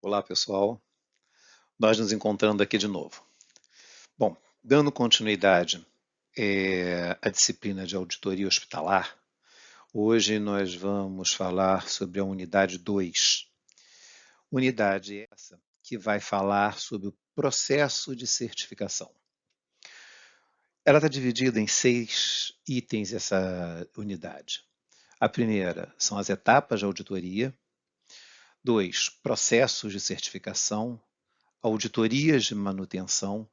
Olá, pessoal. Nós nos encontrando aqui de novo. Bom, dando continuidade à disciplina de auditoria hospitalar, hoje nós vamos falar sobre a unidade 2. Unidade essa que vai falar sobre o processo de certificação. Ela está dividida em 6 itens, essa unidade. A primeira são as etapas de auditoria. 2, processos de certificação, auditorias de manutenção,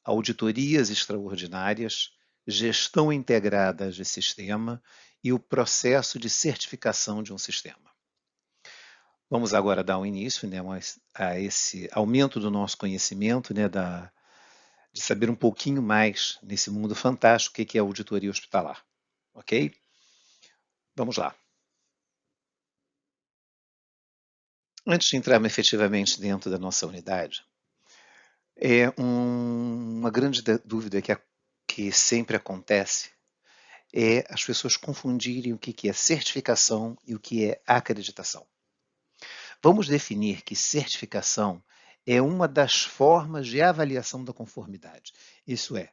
auditorias extraordinárias, gestão integrada de sistema e o processo de certificação de um sistema. Vamos agora dar um início, a esse aumento do nosso conhecimento, de saber um pouquinho mais nesse mundo fantástico que é a auditoria hospitalar. Ok? Vamos lá. Antes de entrarmos efetivamente dentro da nossa unidade, uma grande dúvida que sempre acontece é as pessoas confundirem o que é certificação e o que é acreditação. Vamos definir que certificação é uma das formas de avaliação da conformidade. Isso é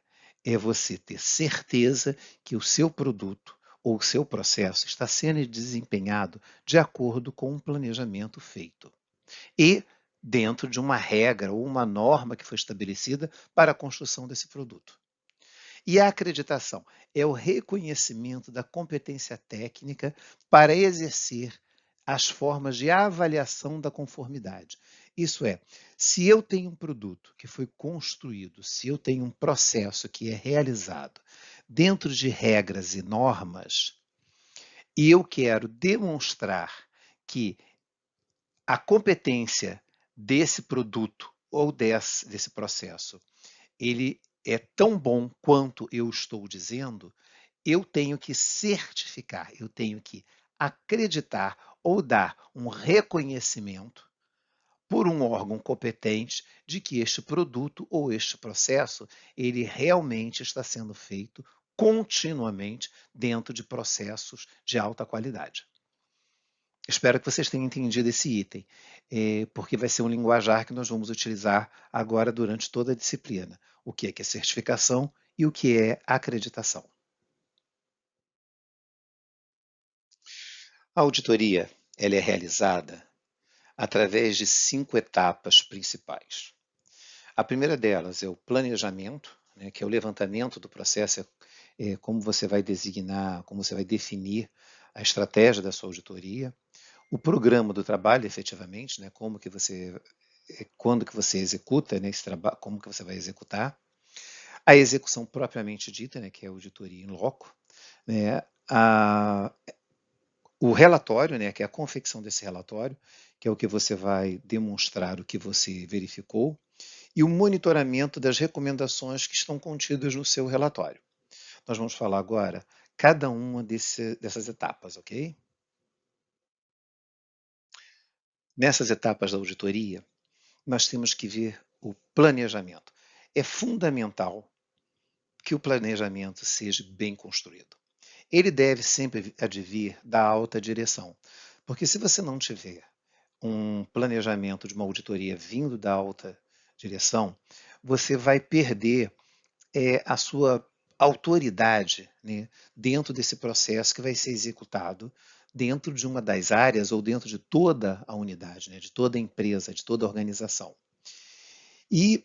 você ter certeza que o seu produto ou o seu processo está sendo desempenhado de acordo com um planejamento feito e dentro de uma regra ou uma norma que foi estabelecida para a construção desse produto. E a acreditação é o reconhecimento da competência técnica para exercer as formas de avaliação da conformidade. Isso é, se eu tenho um produto que foi construído, se eu tenho um processo que é realizado dentro de regras e normas, e eu quero demonstrar que a competência desse produto ou desse processo, ele é tão bom quanto eu estou dizendo, eu tenho que certificar, eu tenho que acreditar ou dar um reconhecimento por um órgão competente de que este produto ou este processo, ele realmente está sendo feito continuamente dentro de processos de alta qualidade. Espero que vocês tenham entendido esse item, porque vai ser um linguajar que nós vamos utilizar agora durante toda a disciplina. O que é certificação e o que é acreditação. A auditoria ela é realizada através de 5 etapas principais. A primeira delas é o planejamento, que é o levantamento do processo, como você vai designar, como você vai definir a estratégia da sua auditoria. O programa do trabalho, efetivamente, como que você, quando que você executa esse trabalho, como que você vai executar. A execução propriamente dita, que é a auditoria in loco, o relatório, que é a confecção desse relatório, que é o que você vai demonstrar o que você verificou, e o monitoramento das recomendações que estão contidas no seu relatório. Nós vamos falar agora cada uma dessas etapas, ok? Nessas etapas da auditoria, nós temos que ver o planejamento. É fundamental que o planejamento seja bem construído. Ele deve sempre advir da alta direção, porque se você não tiver um planejamento de uma auditoria vindo da alta direção, você vai perder a sua autoridade, dentro desse processo que vai ser executado dentro de uma das áreas ou dentro de toda a unidade, de toda a empresa, de toda a organização. E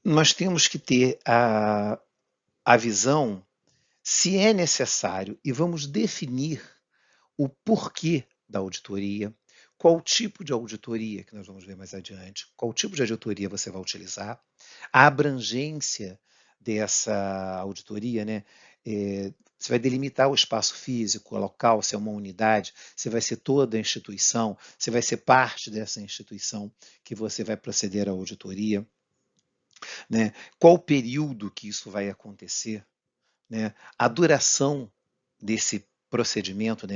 nós temos que ter a visão se é necessário e vamos definir o porquê da auditoria, qual tipo de auditoria, que nós vamos ver mais adiante, qual tipo de auditoria você vai utilizar, a abrangência dessa auditoria, você vai delimitar o espaço físico, o local, se é uma unidade, se vai ser toda a instituição, se vai ser parte dessa instituição que você vai proceder à auditoria, qual o período que isso vai acontecer, a duração desse procedimento,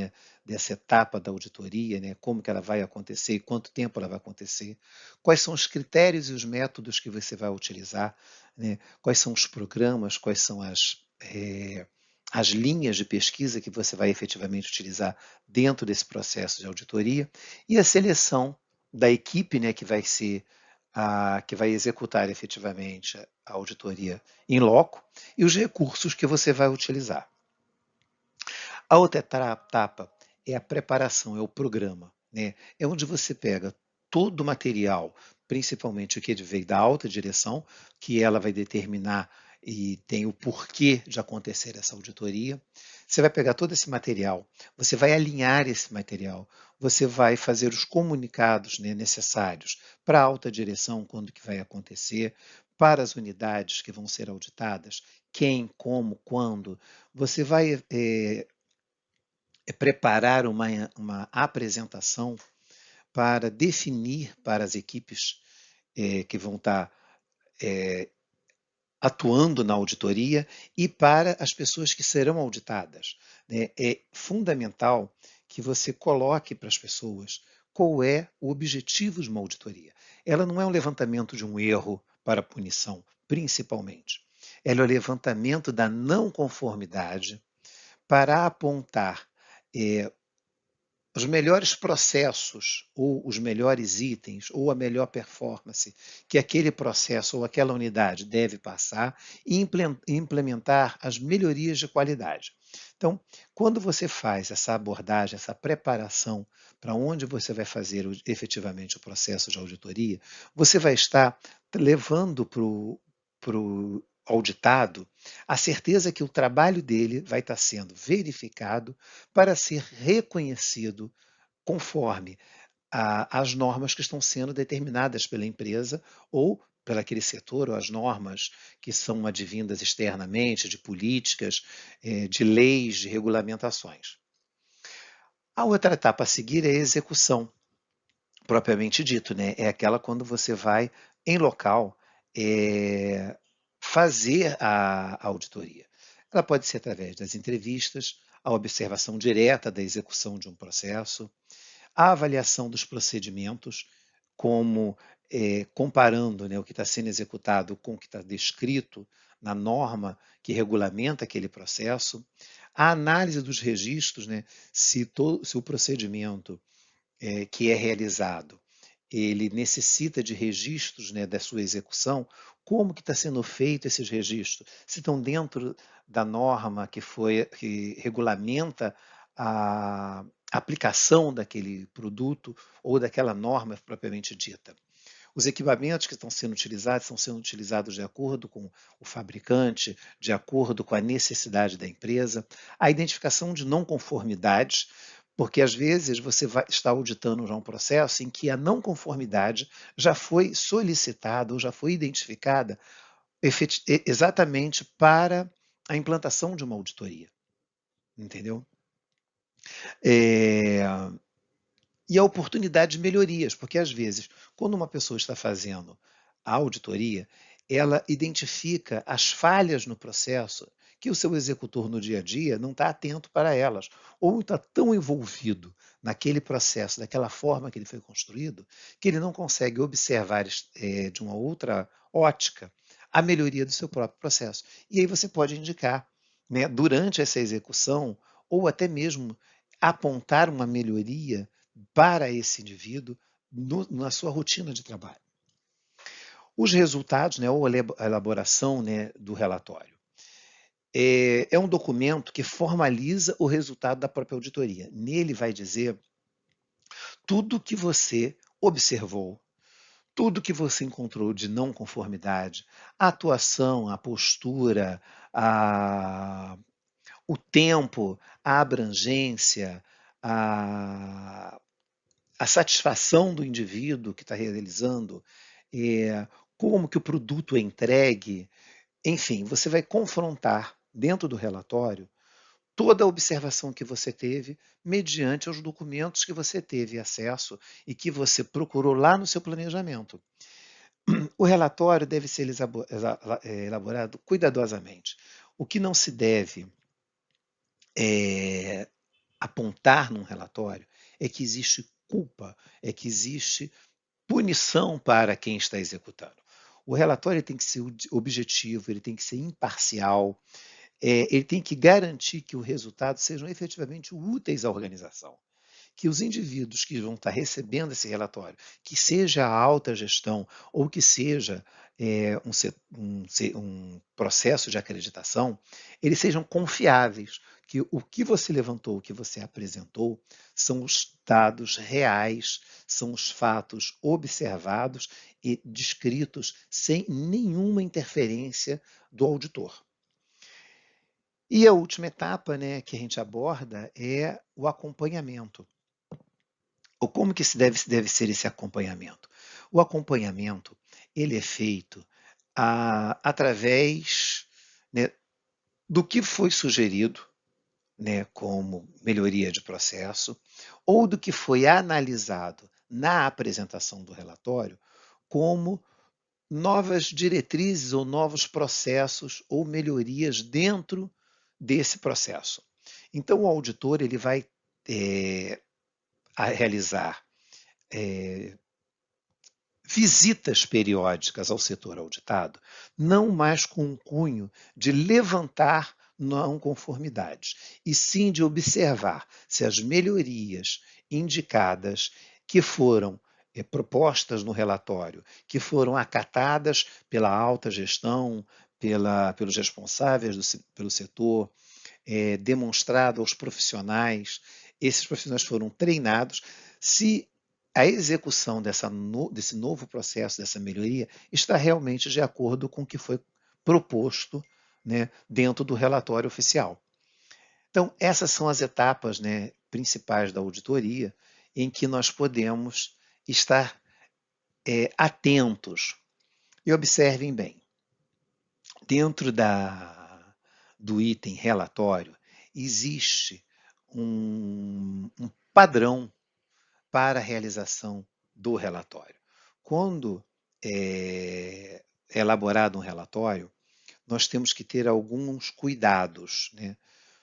dessa etapa da auditoria, como que ela vai acontecer e quanto tempo ela vai acontecer, quais são os critérios e os métodos que você vai utilizar, quais são os programas, quais são as linhas de pesquisa que você vai efetivamente utilizar dentro desse processo de auditoria e a seleção da equipe, né, que vai executar efetivamente a auditoria em loco e os recursos que você vai utilizar. A outra etapa é a preparação, é o programa, né? É onde você pega todo o material, principalmente o que veio da alta direção, que ela vai determinar e tem o porquê de acontecer essa auditoria. Você vai pegar todo esse material, você vai alinhar esse material, você vai fazer os comunicados, né, necessários para a alta direção, quando que vai acontecer, para as unidades que vão ser auditadas, quem, como, quando. Você vai preparar uma apresentação para definir para as equipes que vão estar atuando na auditoria e para as pessoas que serão auditadas, né? É fundamental que você coloque para as pessoas qual é o objetivo de uma auditoria. Ela não é um levantamento de um erro para punição, principalmente. Ela é o levantamento da não conformidade para apontar os melhores processos ou os melhores itens ou a melhor performance que aquele processo ou aquela unidade deve passar e implementar as melhorias de qualidade. Então, quando você faz essa abordagem, essa preparação para onde você vai fazer efetivamente o processo de auditoria, você vai estar levando para o auditado a certeza que o trabalho dele vai estar sendo verificado para ser reconhecido conforme as normas que estão sendo determinadas pela empresa ou pelo aquele setor, ou as normas que são advindas externamente, de políticas, de leis, de regulamentações. A outra etapa a seguir é a execução, propriamente dito, né? É aquela quando você vai em local fazer a auditoria. Ela pode ser através das entrevistas, a observação direta da execução de um processo, a avaliação dos procedimentos, como comparando, né, o que está sendo executado com o que está descrito na norma que regulamenta aquele processo, a análise dos registros, né, se o procedimento que é realizado ele necessita de registros, né, da sua execução, como que está sendo feito esses registros? Se estão dentro da norma que regulamenta a aplicação daquele produto ou daquela norma propriamente dita. Os equipamentos que estão sendo utilizados de acordo com o fabricante, de acordo com a necessidade da empresa, a identificação de não conformidades, porque às vezes você vai estar auditando já um processo em que a não conformidade já foi solicitada ou já foi identificada exatamente para a implantação de uma auditoria, entendeu? É, e a oportunidade de melhorias, porque às vezes, quando uma pessoa está fazendo a auditoria, ela identifica as falhas no processo que o seu executor no dia a dia não está atento para elas, ou está tão envolvido naquele processo, daquela forma que ele foi construído, que ele não consegue observar de uma outra ótica a melhoria do seu próprio processo. E aí você pode indicar, né, durante essa execução, ou até mesmo apontar uma melhoria para esse indivíduo na sua rotina de trabalho. Os resultados, né, ou a elaboração, né, do relatório. É um documento que formaliza o resultado da própria auditoria. Nele vai dizer tudo que você observou, tudo que você encontrou de não conformidade, a atuação, a postura, o tempo, a abrangência, a, a satisfação do indivíduo que está realizando, como que o produto é entregue, enfim, você vai confrontar dentro do relatório toda a observação que você teve mediante os documentos que você teve acesso e que você procurou lá no seu planejamento. O relatório deve ser elaborado cuidadosamente. O que não se deve apontar num relatório é que existe culpa, é que existe punição para quem está executando. O relatório tem que ser objetivo, ele tem que ser imparcial, ele tem que garantir que os resultados sejam efetivamente úteis à organização. que os indivíduos que vão estar recebendo esse relatório, que seja a alta gestão ou que seja um processo de acreditação, eles sejam confiáveis, que o que você levantou, o que você apresentou, são os dados reais, são os fatos observados e descritos sem nenhuma interferência do auditor. E a última etapa, né, que a gente aborda é o acompanhamento. Ou como que deve ser esse acompanhamento? O acompanhamento ele é feito através, né, do que foi sugerido, né, como melhoria de processo, ou do que foi analisado na apresentação do relatório como novas diretrizes ou novos processos ou melhorias dentro desse processo. Então, o auditor ele vai realizar visitas periódicas ao setor auditado, não mais com o cunho de levantar não conformidades, e sim de observar se as melhorias indicadas que foram propostas no relatório, que foram acatadas pela alta gestão, pelos responsáveis pelo setor, demonstrado aos profissionais, esses profissionais foram treinados, se a execução desse novo processo, dessa melhoria, está realmente de acordo com o que foi proposto, né, dentro do relatório oficial. Então, essas são as etapas, né, principais da auditoria em que nós podemos estar atentos. E observem bem, dentro do item relatório, existe um padrão para a realização do relatório. Quando é elaborado um relatório, nós temos que ter alguns cuidados, né?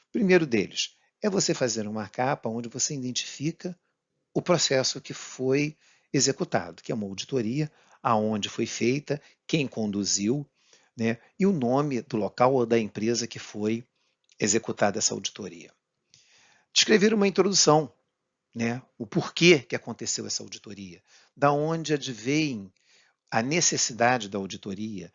O primeiro deles é você fazer uma capa onde você identifica o processo que foi executado, que é uma auditoria, aonde foi feita, quem conduziu, né? E o nome do local ou da empresa que foi executada essa auditoria. Descrever uma introdução, né? O porquê que aconteceu essa auditoria, da onde advém a necessidade da auditoria,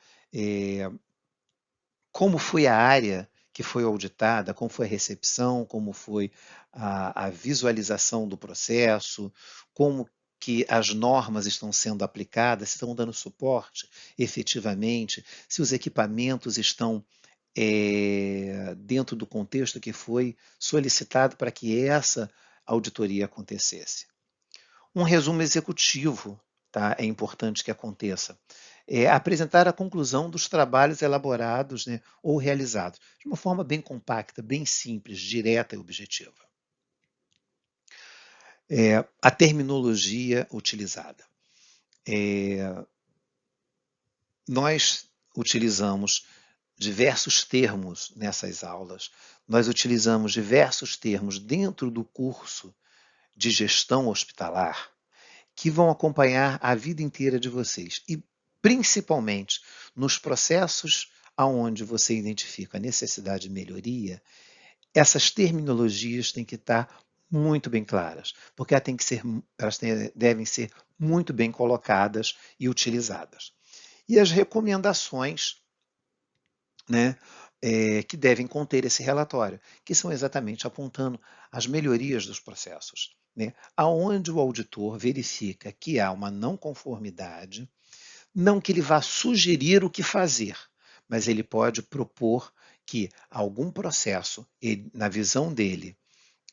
como foi a área que foi auditada, como foi a recepção, como foi a visualização do processo, como que as normas estão sendo aplicadas, se estão dando suporte efetivamente, se os equipamentos estão dentro do contexto que foi solicitado para que essa auditoria acontecesse. Um resumo executivo, tá? É importante que aconteça. Apresentar a conclusão dos trabalhos elaborados, né, ou realizados, de uma forma bem compacta, bem simples, direta e objetiva. A terminologia utilizada. Nós utilizamos diversos termos nessas aulas, nós utilizamos diversos termos dentro do curso de gestão hospitalar que vão acompanhar a vida inteira de vocês e principalmente nos processos aonde você identifica a necessidade de melhoria, essas terminologias têm que estar muito bem claras, porque elas devem ser muito bem colocadas e utilizadas. E as recomendações, né, que devem conter esse relatório, que são exatamente apontando as melhorias dos processos, né, aonde o auditor verifica que há uma não conformidade, não que ele vá sugerir o que fazer, mas ele pode propor que algum processo, na visão dele,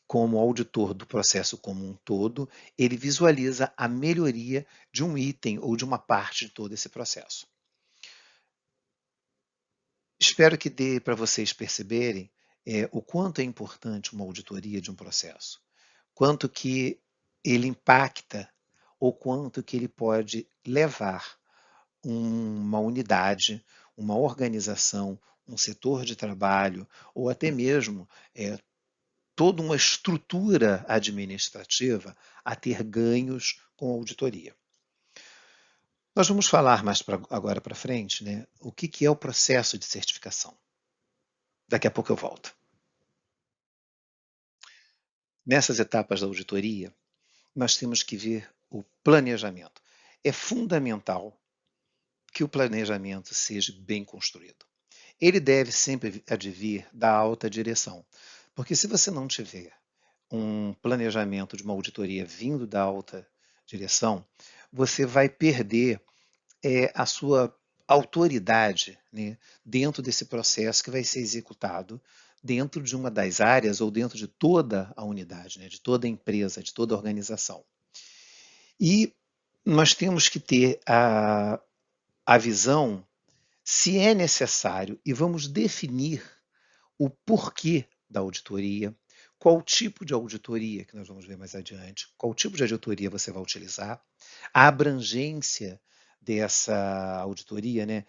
como auditor do processo como um todo, ele visualiza a melhoria de um item ou de uma parte de todo esse processo. Espero que dê para vocês perceberem o quanto é importante uma auditoria de um processo, quanto que ele impacta ou quanto que ele pode levar uma unidade, uma organização, um setor de trabalho ou até mesmo toda uma estrutura administrativa a ter ganhos com a auditoria. Nós vamos falar mais agora para frente, né, o que é o processo de certificação. Daqui a pouco eu volto. nessas etapas da auditoria, nós temos que ver o planejamento. É fundamental que o planejamento seja bem construído. Ele deve sempre advir da alta direção, porque se você não tiver um planejamento de uma auditoria vindo da alta direção, você vai perder a sua autoridade, né, dentro desse processo que vai ser executado dentro de uma das áreas ou dentro de toda a unidade, né, de toda a empresa, de toda a organização. E nós temos que ter a visão se é necessário e vamos definir o porquê da auditoria, qual tipo de auditoria, que nós vamos ver mais adiante, qual tipo de auditoria você vai utilizar, a abrangência dessa auditoria, né?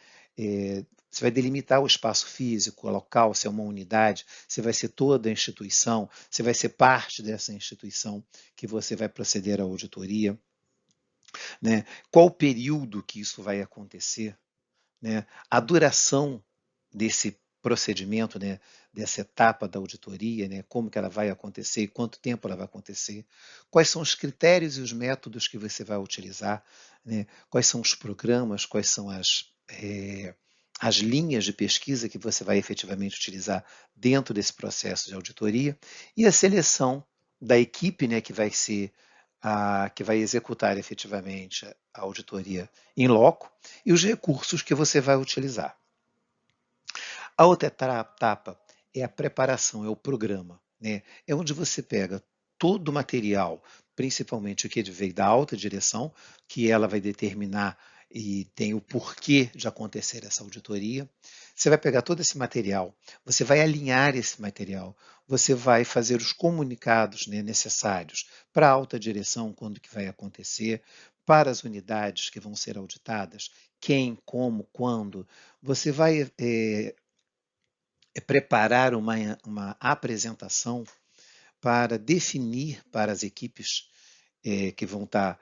Você vai delimitar o espaço físico, o local, se é uma unidade, se vai ser toda a instituição, se vai ser parte dessa instituição que você vai proceder à auditoria, né? Qual o período que isso vai acontecer, né? A duração desse procedimento, né, dessa etapa da auditoria, né, como que ela vai acontecer e quanto tempo ela vai acontecer, quais são os critérios e os métodos que você vai utilizar, né, quais são os programas, quais são as linhas de pesquisa que você vai efetivamente utilizar dentro desse processo de auditoria e a seleção da equipe, né, que vai ser que vai executar efetivamente a auditoria em loco e os recursos que você vai utilizar. A outra etapa é a preparação, é o programa, né? É onde você pega todo o material, principalmente o que veio da alta direção, que ela vai determinar e tem o porquê de acontecer essa auditoria. Você vai pegar todo esse material, você vai alinhar esse material, você vai fazer os comunicados, né, necessários para a alta direção, quando que vai acontecer, para as unidades que vão ser auditadas, quem, como, quando. Você vai preparar uma apresentação para definir para as equipes que vão estar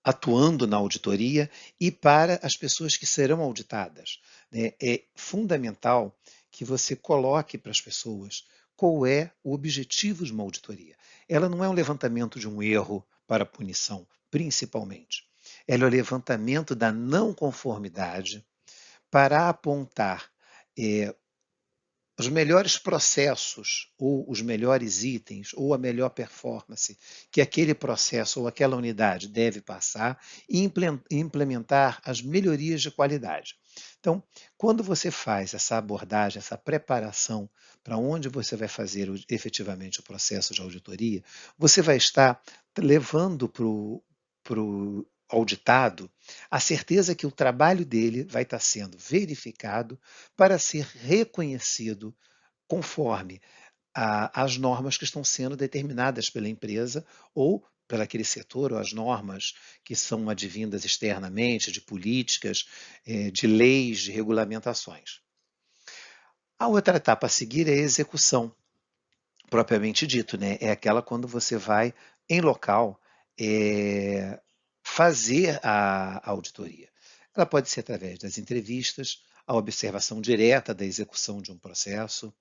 atuando na auditoria e para as pessoas que serão auditadas, né? É fundamental que você coloque para as pessoas qual é o objetivo de uma auditoria. Ela não é um levantamento de um erro para punição, principalmente. Ela é o levantamento da não conformidade para apontar os melhores processos ou os melhores itens ou a melhor performance que aquele processo ou aquela unidade deve passar e implementar as melhorias de qualidade. Então, quando você faz essa abordagem, essa preparação para onde você vai fazer efetivamente o processo de auditoria, você vai estar levando para o auditado a certeza que o trabalho dele vai estar sendo verificado para ser reconhecido conforme as normas que estão sendo determinadas pela empresa ou pelo aquele setor, ou as normas que são advindas externamente, de políticas, de leis, de regulamentações. A outra etapa a seguir é a execução, propriamente dito, né? É aquela quando você vai em local fazer a auditoria. Ela pode ser através das entrevistas, a observação direta da execução de um processo,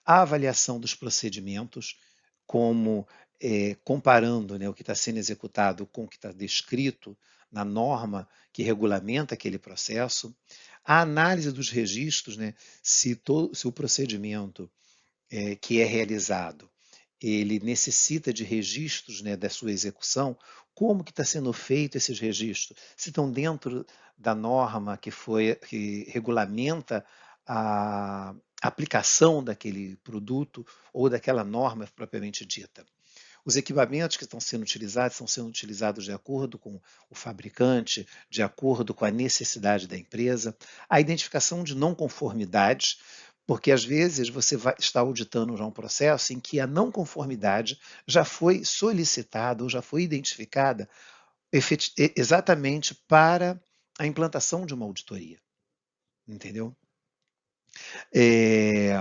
a avaliação dos procedimentos, como comparando, né, o que está sendo executado com o que está descrito na norma que regulamenta aquele processo, a análise dos registros, né, se o procedimento que é realizado ele necessita de registros, né, da sua execução, como que está sendo feito esses registros? Se estão dentro da norma que regulamenta a aplicação daquele produto ou daquela norma propriamente dita. Os equipamentos que estão sendo utilizados de acordo com o fabricante, de acordo com a necessidade da empresa, a identificação de não conformidades, porque às vezes você está auditando já um processo em que a não conformidade já foi solicitada ou já foi identificada exatamente para a implantação de uma auditoria, entendeu? É,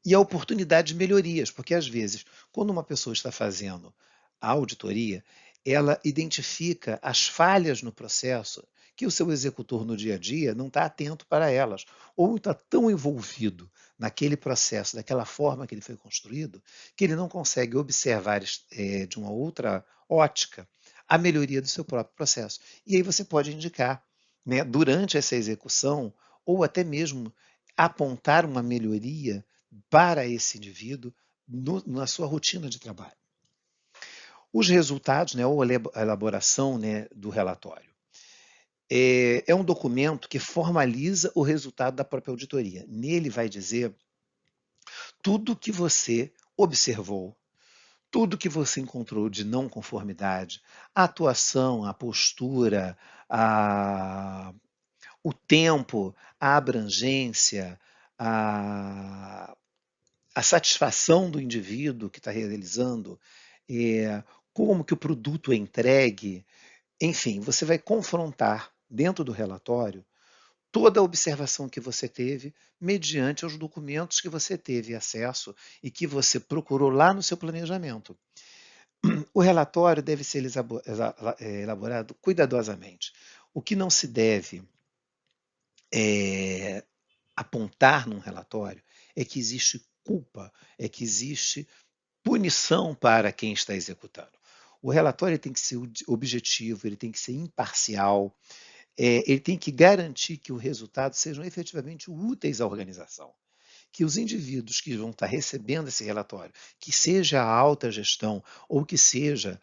e a oportunidade de melhorias, porque às vezes, quando uma pessoa está fazendo a auditoria, ela identifica as falhas no processo que o seu executor no dia a dia não está atento para elas, ou está tão envolvido naquele processo, daquela forma que ele foi construído, que ele não consegue observar de uma outra ótica a melhoria do seu próprio processo. E aí você pode indicar, né, durante essa execução, ou até mesmo apontar uma melhoria para esse indivíduo na sua rotina de trabalho. Os resultados, né, ou a elaboração, né, do relatório. É um documento que formaliza o resultado da própria auditoria. Nele vai dizer tudo que você observou, tudo que você encontrou de não conformidade, a atuação, a postura, o tempo, a abrangência, a, a satisfação do indivíduo que está realizando, como que o produto é entregue, enfim, você vai confrontar dentro do relatório toda a observação que você teve mediante os documentos que você teve acesso e que você procurou lá no seu planejamento. O relatório deve ser elaborado cuidadosamente. O que não se deve apontar num relatório é que existe culpa, é que existe punição para quem está executando. O relatório tem que ser objetivo, ele tem que ser imparcial, ele tem que garantir que os resultados sejam efetivamente úteis à organização. Que os indivíduos que vão estar recebendo esse relatório, que seja a alta gestão ou que seja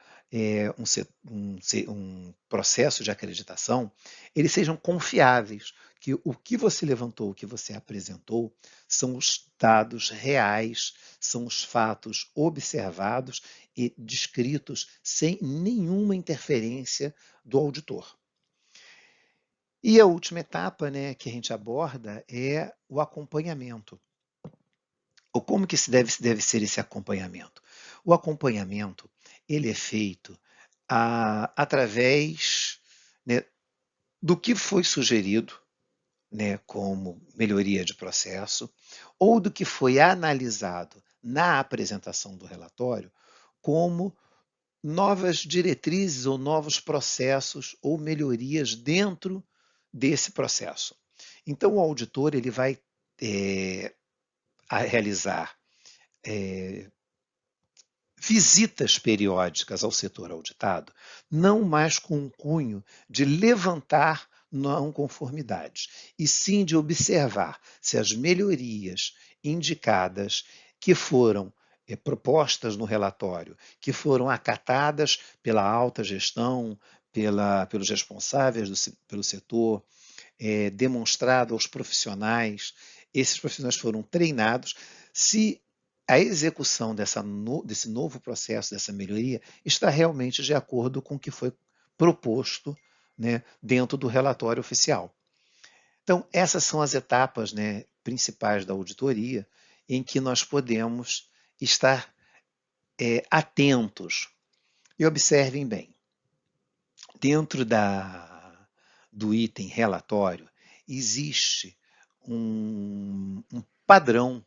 um processo de acreditação, eles sejam confiáveis, que o que você levantou, o que você apresentou, são os dados reais, são os fatos observados e descritos sem nenhuma interferência do auditor. E a última etapa, né, que a gente aborda é o acompanhamento. Ou como que deve ser esse acompanhamento? O acompanhamento ele é feito através, né, do que foi sugerido, né, como melhoria de processo, ou do que foi analisado na apresentação do relatório como novas diretrizes ou novos processos ou melhorias dentro desse processo. Então, o auditor ele vai realizar visitas periódicas ao setor auditado, não mais com o cunho de levantar não conformidades, e sim de observar se as melhorias indicadas que foram propostas no relatório, que foram acatadas pela alta gestão, pelos responsáveis pelo setor, demonstrado aos profissionais, esses profissionais foram treinados, se a execução desse novo processo, dessa melhoria, está realmente de acordo com o que foi proposto, né, dentro do relatório oficial. Então, essas são as etapas, né, principais da auditoria em que nós podemos estar atentos. E observem bem, dentro do item relatório, existe um padrão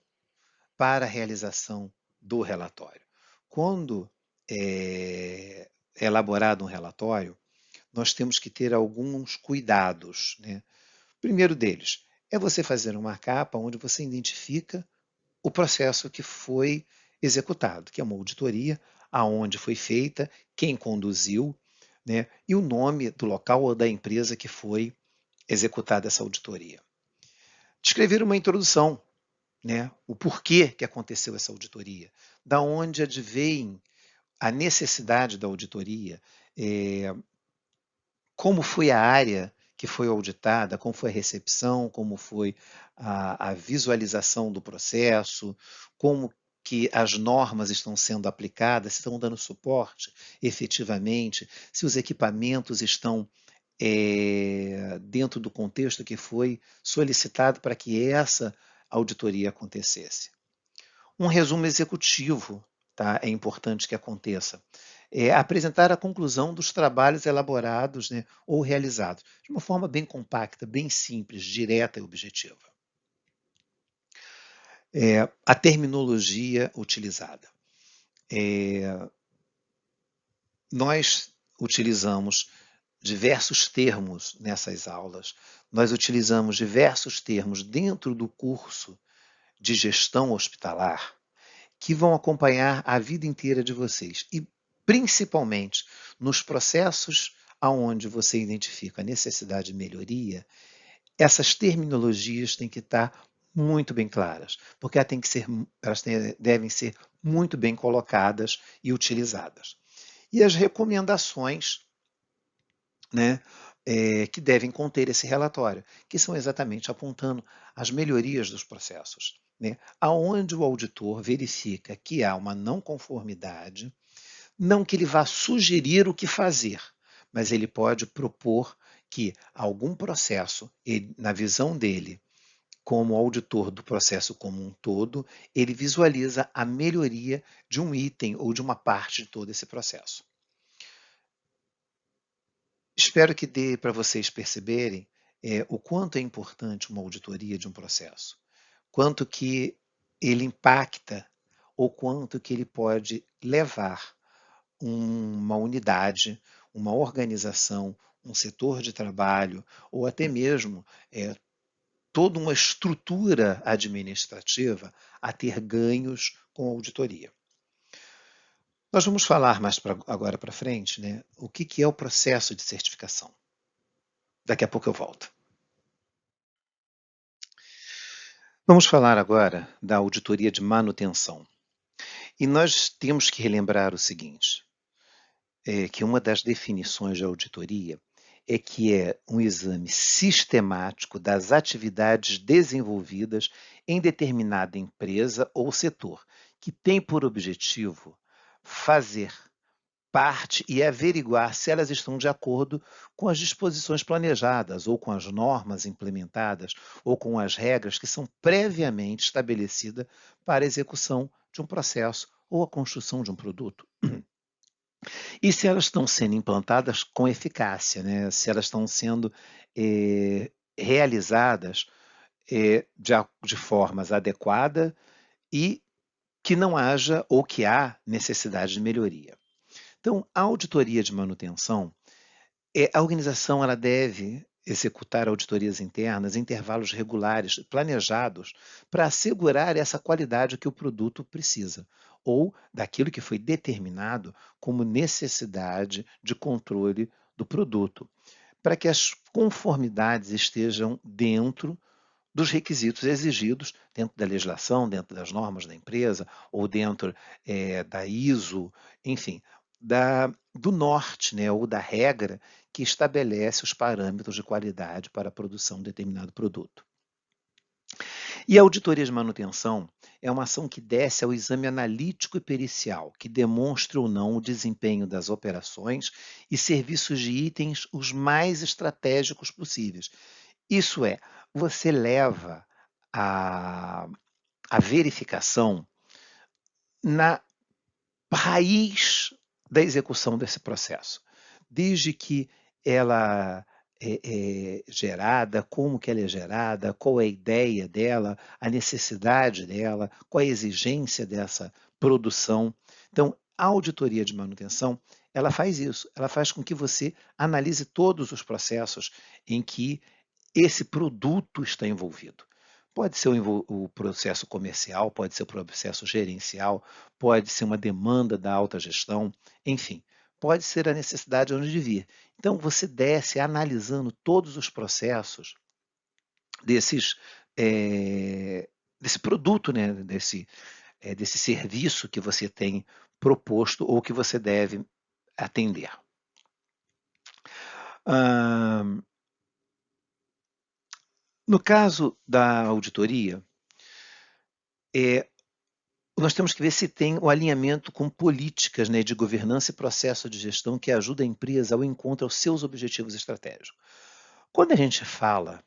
para a realização do relatório. Quando é elaborado um relatório, nós temos que ter alguns cuidados, né? O primeiro deles é você fazer uma capa onde você identifica o processo que foi executado, que é uma auditoria, aonde foi feita, quem conduziu, né? E o nome do local ou da empresa que foi executada essa auditoria. Descrever uma introdução, né? O porquê que aconteceu essa auditoria, da onde advém a necessidade da auditoria, como foi a área que foi auditada, como foi a recepção, como foi a visualização do processo, como que as normas estão sendo aplicadas, se estão dando suporte efetivamente, se os equipamentos estão dentro do contexto que foi solicitado para que essa auditoria acontecesse. Um resumo executivo, tá? É importante que aconteça. Apresentar a conclusão dos trabalhos elaborados, né, ou realizados, de uma forma bem compacta, bem simples, direta e objetiva. A terminologia utilizada. Nós utilizamos diversos termos nessas aulas, nós utilizamos diversos termos dentro do curso de gestão hospitalar que vão acompanhar a vida inteira de vocês e principalmente nos processos aonde você identifica a necessidade de melhoria, essas terminologias têm que estar muito bem claras, porque elas devem ser muito bem colocadas e utilizadas. E as recomendações, né, que devem conter esse relatório, que são exatamente apontando as melhorias dos processos, né, aonde o auditor verifica que há uma não conformidade, não que ele vá sugerir o que fazer, mas ele pode propor que algum processo, na visão dele, como auditor do processo como um todo, ele visualiza a melhoria de um item ou de uma parte de todo esse processo. Espero que dê para vocês perceberem o quanto é importante uma auditoria de um processo, quanto que ele impacta ou quanto que ele pode levar uma unidade, uma organização, um setor de trabalho ou até mesmo toda uma estrutura administrativa a ter ganhos com a auditoria. Nós vamos falar mais agora para frente, né, o que é o processo de certificação. Daqui a pouco eu volto. Vamos falar agora da auditoria de manutenção. E nós temos que relembrar o seguinte, que uma das definições de auditoria é que é um exame sistemático das atividades desenvolvidas em determinada empresa ou setor, que tem por objetivo fazer parte e averiguar se elas estão de acordo com as disposições planejadas, ou com as normas implementadas, ou com as regras que são previamente estabelecidas para a execução de um processo ou a construção de um produto. E se elas estão sendo implantadas com eficácia, né? Se elas estão sendo realizadas de formas adequadas e que não haja ou que há necessidade de melhoria. Então, a auditoria de manutenção, a organização ela deve executar auditorias internas em intervalos regulares, planejados, para assegurar essa qualidade que o produto precisa, ou daquilo que foi determinado como necessidade de controle do produto, para que as conformidades estejam dentro dos requisitos exigidos dentro da legislação, dentro das normas da empresa, ou dentro da ISO, enfim, do norte, né, ou da regra que estabelece os parâmetros de qualidade para a produção de determinado produto. E a auditoria de manutenção é uma ação que desce ao exame analítico e pericial, que demonstre ou não o desempenho das operações e serviços de itens os mais estratégicos possíveis. Isso é, você leva a verificação na raiz da execução desse processo, desde que ela é gerada, como que ela é gerada, qual é a ideia dela, a necessidade dela, qual é a exigência dessa produção. Então, a auditoria de manutenção, ela faz isso, ela faz com que você analise todos os processos em que esse produto está envolvido. Pode ser o processo comercial, pode ser o processo gerencial, pode ser uma demanda da alta gestão, enfim, pode ser a necessidade onde de vir. Então, você desce analisando todos os processos desse produto, né, desse serviço que você tem proposto ou que você deve atender. No caso da auditoria, nós temos que ver se tem o alinhamento com políticas, né, de governança e processo de gestão que ajuda a empresa ao encontro aos seus objetivos estratégicos. Quando a gente fala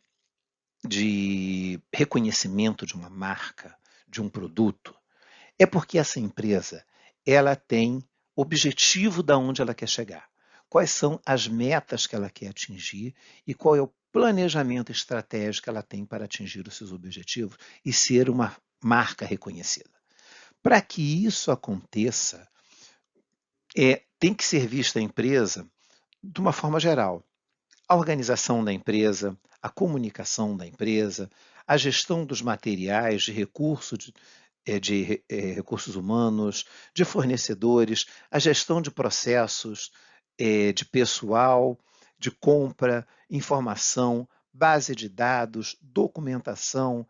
de reconhecimento de uma marca, de um produto, é porque essa empresa ela tem objetivo de onde ela quer chegar. Quais são as metas que ela quer atingir e qual é o planejamento estratégico que ela tem para atingir os seus objetivos e ser uma marca reconhecida. Para que isso aconteça, tem que ser vista a empresa de uma forma geral. a organização da empresa, a comunicação da empresa, a gestão dos materiais, de recursos humanos, de fornecedores, a gestão de processos, de pessoal, de compra, informação, base de dados, documentação,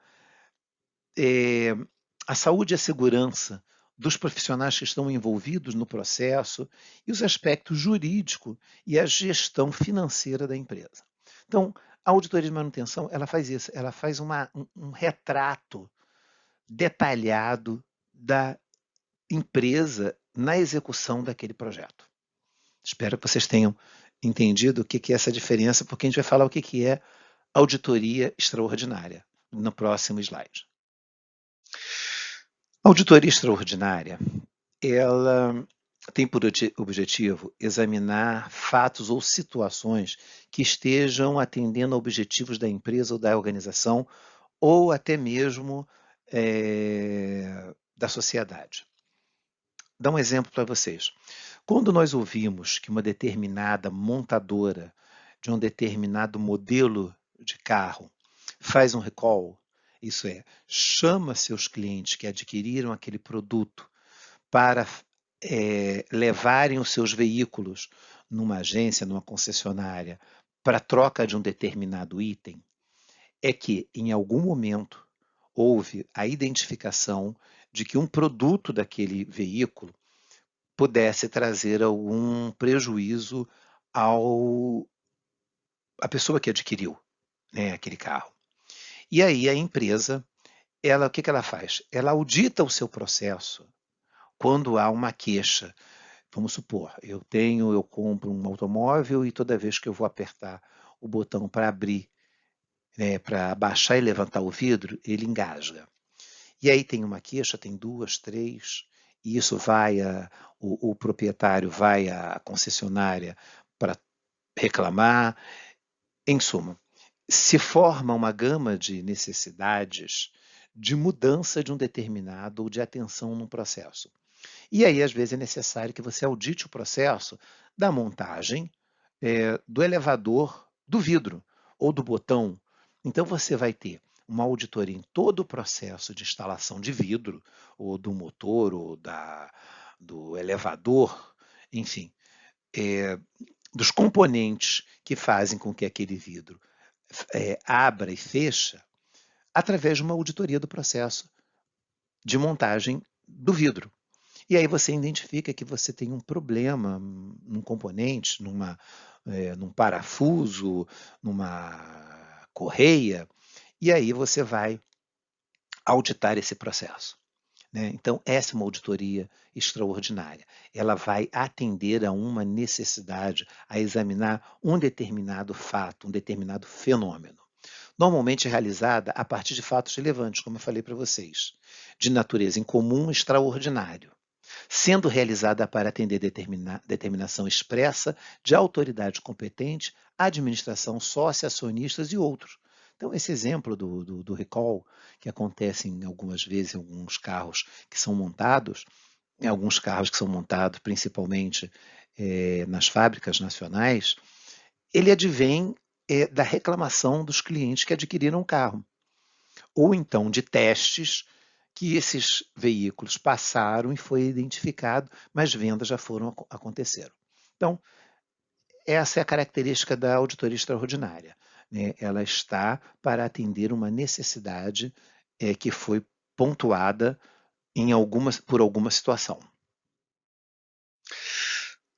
a saúde e a segurança dos profissionais que estão envolvidos no processo e os aspectos jurídico e a gestão financeira da empresa. Então, a auditoria de manutenção, ela faz isso, ela faz um retrato detalhado da empresa na execução daquele projeto. Espero que vocês tenham entendido o que é essa diferença, porque a gente vai falar o que é auditoria extraordinária no próximo slide. A auditoria extraordinária, ela tem por objetivo examinar fatos ou situações que estejam atendendo a objetivos da empresa ou da organização, ou até mesmo da sociedade. Dá um exemplo para vocês. Quando nós ouvimos que uma determinada montadora de um determinado modelo de carro faz um recall, isso é, chama seus clientes que adquiriram aquele produto para levarem os seus veículos numa agência, numa concessionária, para troca de um determinado item, é que em algum momento houve a identificação de que um produto daquele veículo pudesse trazer algum prejuízo à pessoa que adquiriu, né, aquele carro. E aí a empresa, o que ela faz? Ela audita o seu processo quando há uma queixa. Vamos supor, eu compro um automóvel e toda vez que eu vou apertar o botão para abrir, né, para abaixar e levantar o vidro, ele engasga. E aí tem uma queixa, tem 2, 3, e isso o proprietário vai à concessionária para reclamar. Em suma, se forma uma gama de necessidades de mudança de um determinado ou de atenção no processo. E aí, às vezes, é necessário que você audite o processo da montagem do elevador do vidro ou do botão. Então, você vai ter uma auditoria em todo o processo de instalação de vidro, ou do motor, ou do elevador, enfim, dos componentes que fazem com que aquele vidro abra e fecha, através de uma auditoria do processo de montagem do vidro. E aí você identifica que você tem um problema num componente, num parafuso, numa correia, e aí você vai auditar esse processo, né? Então, essa é uma auditoria extraordinária. Ela vai atender a uma necessidade, a examinar um determinado fato, um determinado fenômeno. Normalmente realizada a partir de fatos relevantes, como eu falei para vocês, de natureza incomum e extraordinário, sendo realizada para atender determinação expressa de autoridade competente, administração, sócia, acionistas e outros. Então, esse exemplo do recall, que acontece algumas vezes em alguns carros que são montados, principalmente nas fábricas nacionais, ele advém da reclamação dos clientes que adquiriram o carro, ou então de testes que esses veículos passaram e foi identificado, mas vendas já aconteceram. Então, essa é a característica da auditoria extraordinária, né? Ela está para atender uma necessidade que foi pontuada por alguma situação.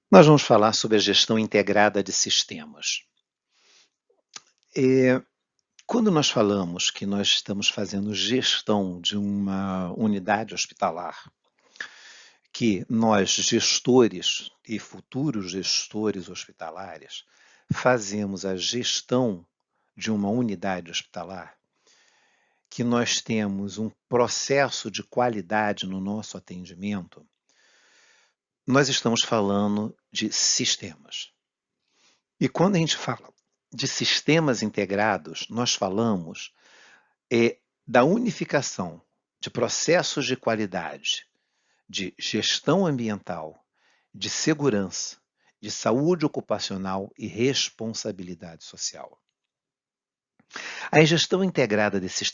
Nós vamos falar sobre a gestão integrada de sistemas. Quando nós falamos que nós estamos fazendo gestão de uma unidade hospitalar, que nós, gestores e futuros gestores hospitalares, fazemos a gestão de uma unidade hospitalar, que nós temos um processo de qualidade no nosso atendimento, nós estamos falando de sistemas. E quando a gente fala de sistemas integrados, nós falamos da unificação de processos de qualidade, de gestão ambiental, de segurança de saúde ocupacional e responsabilidade social. A gestão integrada desse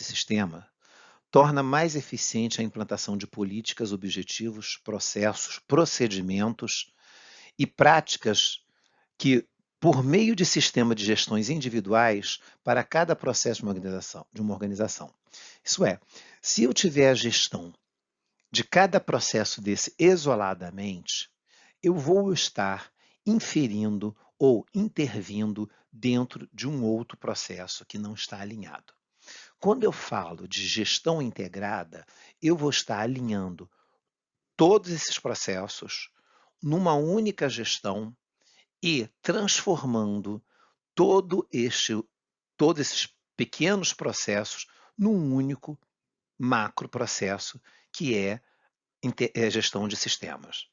sistema torna mais eficiente a implantação de políticas, objetivos, processos, procedimentos e práticas que, por meio de sistema de gestões individuais para cada processo de uma organização. Isso é, se eu tiver a gestão de cada processo desse isoladamente, eu vou estar inferindo ou intervindo dentro de um outro processo que não está alinhado. Quando eu falo de gestão integrada, eu vou estar alinhando todos esses processos numa única gestão e transformando todos esses pequenos processos num único macro processo que é gestão de sistemas.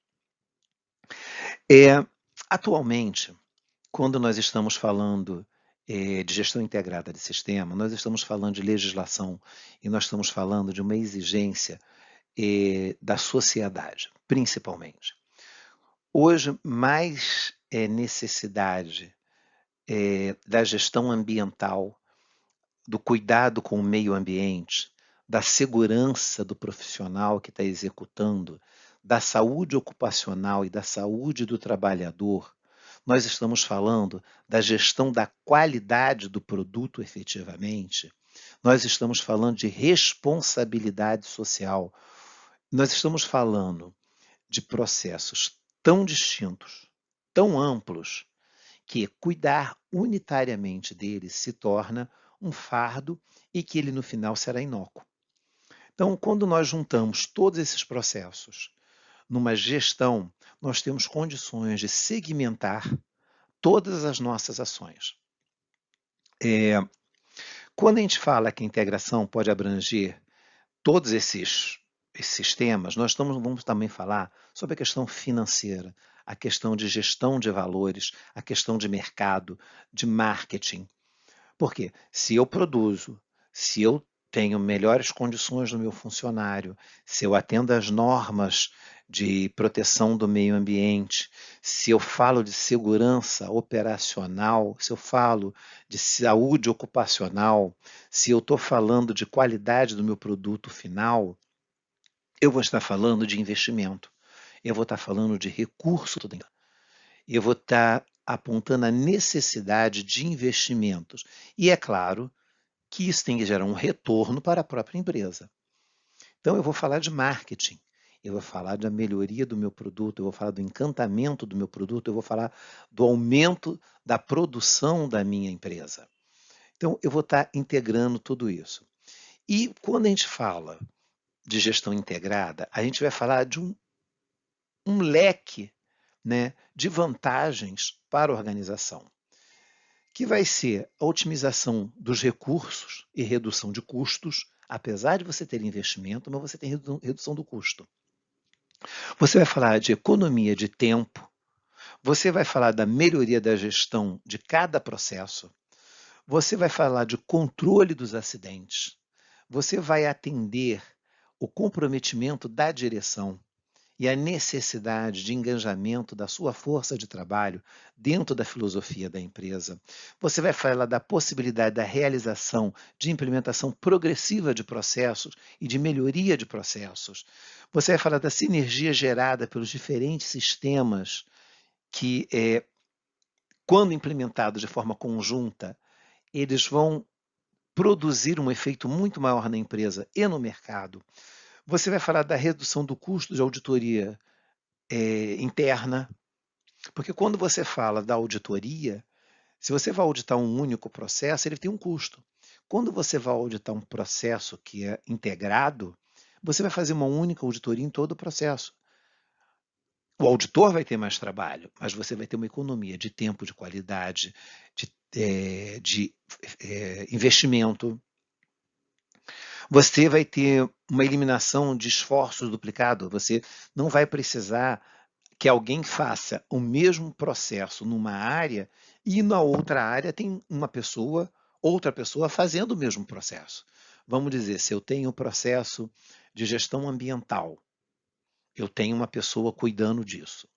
Atualmente, quando nós estamos falando de gestão integrada de sistema, nós estamos falando de legislação e nós estamos falando de uma exigência da sociedade, principalmente. Hoje, mais necessidade da gestão ambiental, do cuidado com o meio ambiente, da segurança do profissional que está executando, da saúde ocupacional e da saúde do trabalhador, nós estamos falando da gestão da qualidade do produto efetivamente, nós estamos falando de responsabilidade social, nós estamos falando de processos tão distintos, tão amplos, que cuidar unitariamente deles se torna um fardo e que ele no final será inócuo. Então, quando nós juntamos todos esses processos numa gestão, nós temos condições de segmentar todas as nossas ações. Quando a gente fala que a integração pode abranger todos esses temas, nós vamos também falar sobre a questão financeira, a questão de gestão de valores, a questão de mercado, de marketing. Porque se eu produzo, se eu tenho melhores condições no meu funcionário, se eu atendo às normas de proteção do meio ambiente, se eu falo de segurança operacional, se eu falo de saúde ocupacional, se eu estou falando de qualidade do meu produto final, eu vou estar falando de investimento, eu vou estar falando de recurso, eu vou estar apontando a necessidade de investimentos. E é claro que isso tem que gerar um retorno para a própria empresa. Então eu vou falar de marketing, eu vou falar da melhoria do meu produto, eu vou falar do encantamento do meu produto, eu vou falar do aumento da produção da minha empresa. Então eu vou estar integrando tudo isso. E quando a gente fala de gestão integrada, a gente vai falar de um leque, né, de vantagens para a organização, que vai ser a otimização dos recursos e redução de custos, apesar de você ter investimento, mas você tem redução do custo. Você vai falar de economia de tempo, você vai falar da melhoria da gestão de cada processo, você vai falar de controle dos acidentes, você vai atender o comprometimento da direção e a necessidade de engajamento da sua força de trabalho dentro da filosofia da empresa. Você vai falar da possibilidade da realização de implementação progressiva de processos e de melhoria de processos. Você vai falar da sinergia gerada pelos diferentes sistemas que, quando implementados de forma conjunta, eles vão produzir um efeito muito maior na empresa e no mercado. Você vai falar da redução do custo de auditoria interna, porque quando você fala da auditoria, se você vai auditar um único processo, ele tem um custo. Quando você vai auditar um processo que é integrado, você vai fazer uma única auditoria em todo o processo. O auditor vai ter mais trabalho, mas você vai ter uma economia de tempo, de qualidade, de investimento. Você vai ter uma eliminação de esforços duplicados. Você não vai precisar que alguém faça o mesmo processo numa área e na outra área tem outra pessoa fazendo o mesmo processo. Vamos dizer, se eu tenho o processo de gestão ambiental, eu tenho uma pessoa cuidando disso.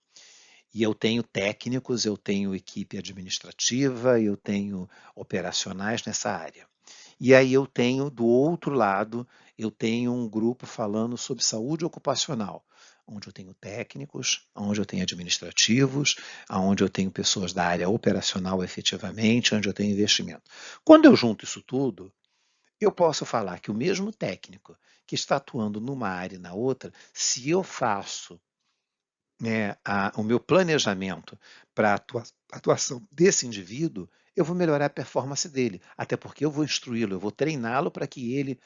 E eu tenho técnicos, eu tenho equipe administrativa, eu tenho operacionais nessa área. E aí eu tenho, do outro lado, eu tenho um grupo falando sobre saúde ocupacional, onde eu tenho técnicos, onde eu tenho administrativos, onde eu tenho pessoas da área operacional efetivamente, onde eu tenho investimento. Quando eu junto isso tudo, eu posso falar que o mesmo técnico que está atuando numa área e na outra, se eu faço, né, o meu planejamento para a atuação desse indivíduo, eu vou melhorar a performance dele, até porque eu vou instruí-lo, eu vou treiná-lo para que ele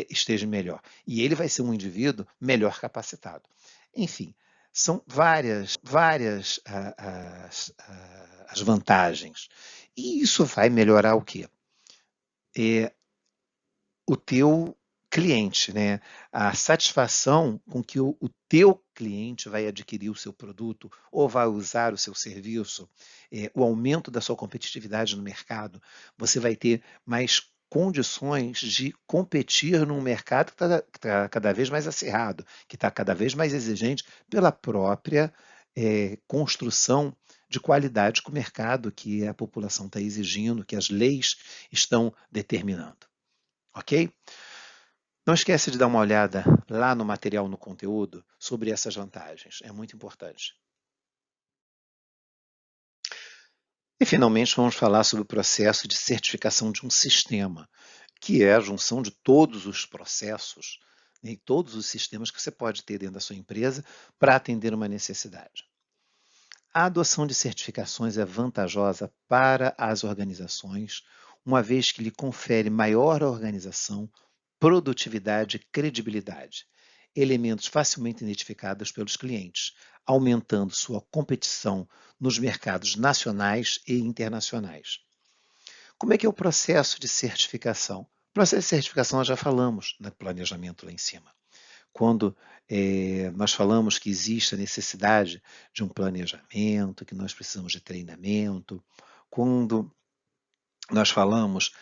esteja melhor. E ele vai ser um indivíduo melhor capacitado. Enfim, são várias as vantagens. E isso vai melhorar o quê? O teu cliente, né? A satisfação com que o teu cliente vai adquirir o seu produto ou vai usar o seu serviço, o aumento da sua competitividade no mercado, você vai ter mais condições de competir num mercado que está cada vez mais acirrado, que está cada vez mais exigente pela própria construção de qualidade que o mercado, que a população está exigindo, que as leis estão determinando. Ok? Não esquece de dar uma olhada lá no material, no conteúdo, sobre essas vantagens. É muito importante. E, finalmente, vamos falar sobre o processo de certificação de um sistema, que é a junção de todos os processos, né, e todos os sistemas que você pode ter dentro da sua empresa para atender uma necessidade. A adoção de certificações é vantajosa para as organizações, uma vez que lhe confere maior organização, produtividade e credibilidade, elementos facilmente identificados pelos clientes, aumentando sua competição nos mercados nacionais e internacionais. Como é que é o processo de certificação? O processo de certificação nós já falamos no planejamento lá em cima. Quando nós falamos que existe a necessidade de um planejamento, que nós precisamos de treinamento, quando nós falamos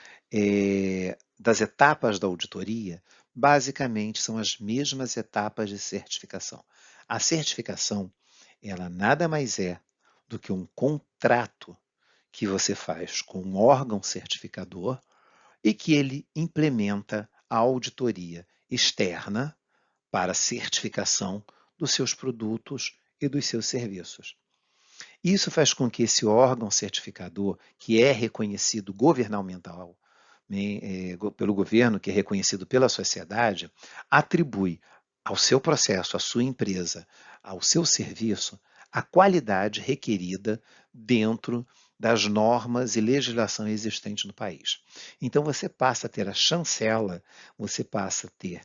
das etapas da auditoria, basicamente são as mesmas etapas de certificação. A certificação, ela nada mais é do que um contrato que você faz com um órgão certificador e que ele implementa a auditoria externa para certificação dos seus produtos e dos seus serviços. Isso faz com que esse órgão certificador, que é reconhecido governamental, né, pelo governo, que é reconhecido pela sociedade, atribui ao seu processo, à sua empresa, ao seu serviço, a qualidade requerida dentro das normas e legislação existente no país. Então você passa a ter a chancela, você passa a ter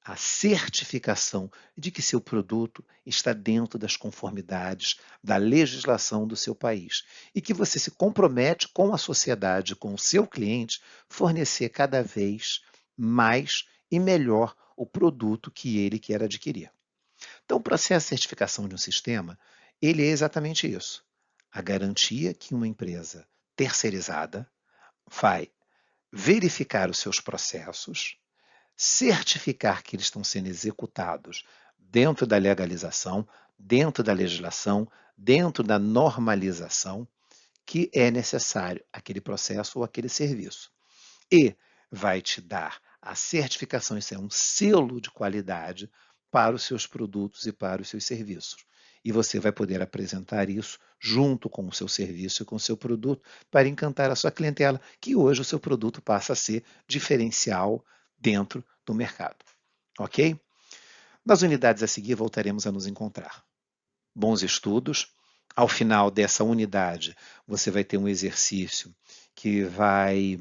a certificação de que seu produto está dentro das conformidades da legislação do seu país e que você se compromete com a sociedade, com o seu cliente, fornecer cada vez mais e melhor o produto que ele quer adquirir. Então, o processo de certificação de um sistema, ele é exatamente isso. A garantia que uma empresa terceirizada vai verificar os seus processos, certificar que eles estão sendo executados dentro da legalização, dentro da legislação, dentro da normalização que é necessário aquele processo ou aquele serviço. E vai te dar a certificação, isso é um selo de qualidade para os seus produtos e para os seus serviços. E você vai poder apresentar isso junto com o seu serviço e com o seu produto para encantar a sua clientela, que hoje o seu produto passa a ser diferencial dentro do mercado. Ok? Nas unidades a seguir voltaremos a nos encontrar. Bons estudos. Ao final dessa unidade, você vai ter um exercício que vai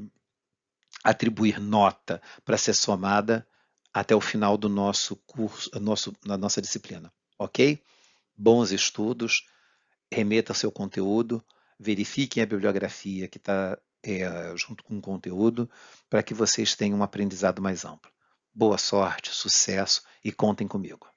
atribuir nota para ser somada até o final do nosso curso, na nossa disciplina. Ok? Bons estudos, remeta seu conteúdo, verifiquem a bibliografia que está junto com o conteúdo, para que vocês tenham um aprendizado mais amplo. Boa sorte, sucesso e contem comigo.